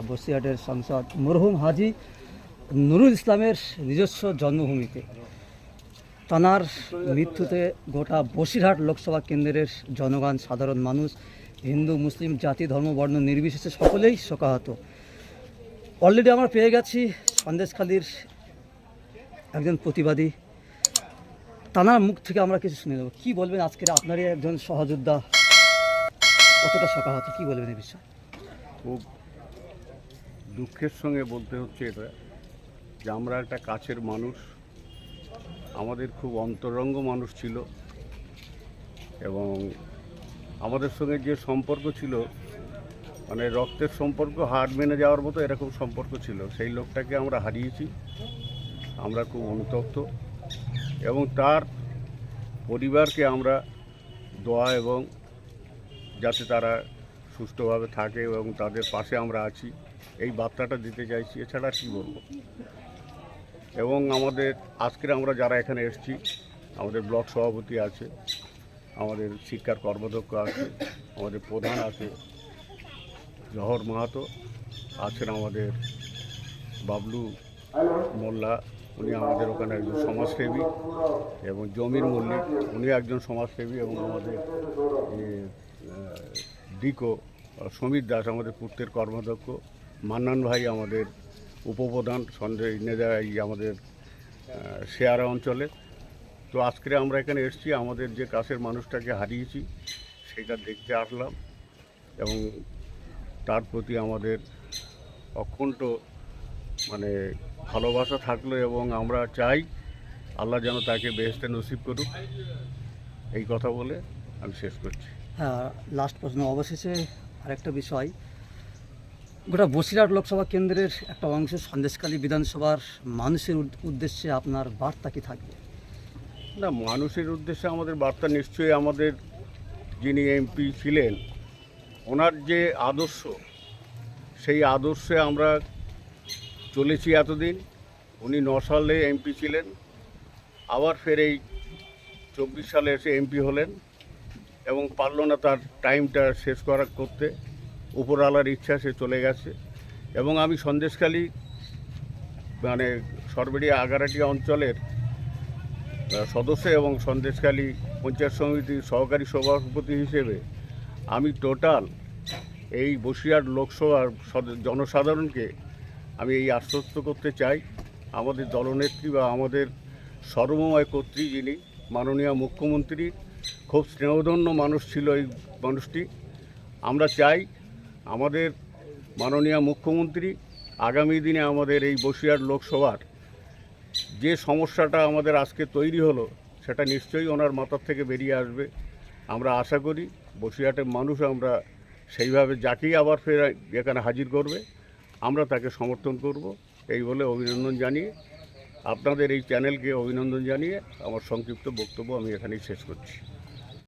বসিরহাটের সাংসদ মরহুম হাজী নুরুল ইসলামের নিজস্ব জন্মভূমিতে। তাঁর মৃত্যুতে গোটা বসিরহাট লোকসভা কেন্দ্রের জনগণ, সাধারণ মানুষ, হিন্দু মুসলিম জাতি ধর্ম বর্ণ নির্বিশেষে সকলেই শোকাহত। অলরেডি আমরা পেয়ে গেছি সন্দেশখালীর একজন প্রতিবাদী, তাঁর মুখ থেকে আমরা কিছু শুনে নেব। কী বলবেন আজকের আপনারই একজন সহযোদ্ধা কতটা শোকাহত, কী বলবেন এই বিষয়ে? খুব দুঃখের সঙ্গে বলতে হচ্ছে এটা যে আমরা একটা কাছের মানুষ, আমাদের খুব অন্তরঙ্গ মানুষ ছিল এবং আমাদের সঙ্গে যে সম্পর্ক ছিল মানে রক্তের সম্পর্ক, হাড় মেনে যাওয়ার মতো এরকম সম্পর্ক ছিল, সেই লোকটাকে আমরা হারিয়েছি। আমরা খুব অনুতপ্ত এবং তার পরিবারকে আমরা দোয়া এবং যাতে তারা সুষ্ঠুভাবে থাকে এবং তাদের পাশে আমরা আছি এই বার্তাটা দিতে চাইছি, এছাড়া আর কী বলবো। এবং আমাদের আজকের আমরা যারা এখানে এসেছি, আমাদের ব্লক সভাপতি আছে, আমাদের শিক্ষার কর্মদক্ষ আছে, আমাদের প্রধান আছে জহর মাহাতো আছেন, আমাদের বাবলু মোল্লা উনি আমাদের ওখানে একজন সমাজসেবী, এবং জমির মল্লিক উনি একজন সমাজসেবী, এবং আমাদের ডিকো সমীর দাস আমাদের পূর্তের কর্মদক্ষ, মান্নান ভাই আমাদের উপপ্রধান আমাদের শেয়ারা অঞ্চলে। তো আজকে আমরা এখানে এসেছি, আমাদের যে কাছের মানুষটাকে হারিয়েছি সেটা দেখতে আসলাম এবং তার প্রতি আমাদের অকুণ্ঠ মানে ভালোবাসা থাকলো এবং আমরা চাই আল্লাহ যেন তাকে বেহেশতে নসিব করুক। এই কথা বলে আমি শেষ করছি। হ্যাঁ, লাস্ট প্রশ্ন, অবশেষে আরেকটা বিষয়, গোটা বসিরহাট লোকসভা কেন্দ্রের একটা অংশ সন্দেশখালী বিধানসভার মানুষের উদ্দেশ্যে আপনার বার্তা কি থাকবে? না, মানুষের উদ্দেশ্যে আমাদের বার্তা নিশ্চয়ই আমাদের যিনি এমপি ছিলেন ওনার যে আদর্শ, সেই আদর্শে আমরা চলেছি এতদিন। উনি 9 সালে এমপি ছিলেন, আবার ফের এই 24 সালে এসে এমপি হলেন এবং পারল না তার টাইমটা শেষ করতে। উপরওয়ালার ইচ্ছা, সে চলে গেছে। এবং আমি সন্দেশখালী মানে সরবেড়িয়া আগারাটি অঞ্চলের সদস্য এবং সন্দেশখালী পঞ্চায়েত সমিতির সহকারী সভাপতি হিসেবে আমি টোটাল এই বসিরহাট লোকসভার জনসাধারণকে আমি এই আশ্বস্ত করতে চাই, আমাদের দলনেত্রী বা আমাদের সর্বময় কর্ত্রী যিনি মাননীয় মুখ্যমন্ত্রী, খুব স্নেহধন্য মানুষ ছিল এই মানুষটি। আমরা চাই আমাদের মাননীয় মুখ্যমন্ত্রী আগামী দিনে আমাদের এই বসিরহাট লোকসভার যে সমস্যাটা আমাদের আজকে তৈরি হলো সেটা নিশ্চয়ই ওনার মাথার থেকে বেরিয়ে আসবে। আমরা আশা করি বসিরহাটের মানুষ আমরা সেইভাবে যাকেই আবার ফের এখানে হাজির করবে আমরা তাকে সমর্থন করব। এই বলে অভিনন্দন জানিয়ে, আপনাদের এই চ্যানেলকে অভিনন্দন জানিয়ে আমার সংক্ষিপ্ত বক্তব্য আমি এখানেই শেষ করছি।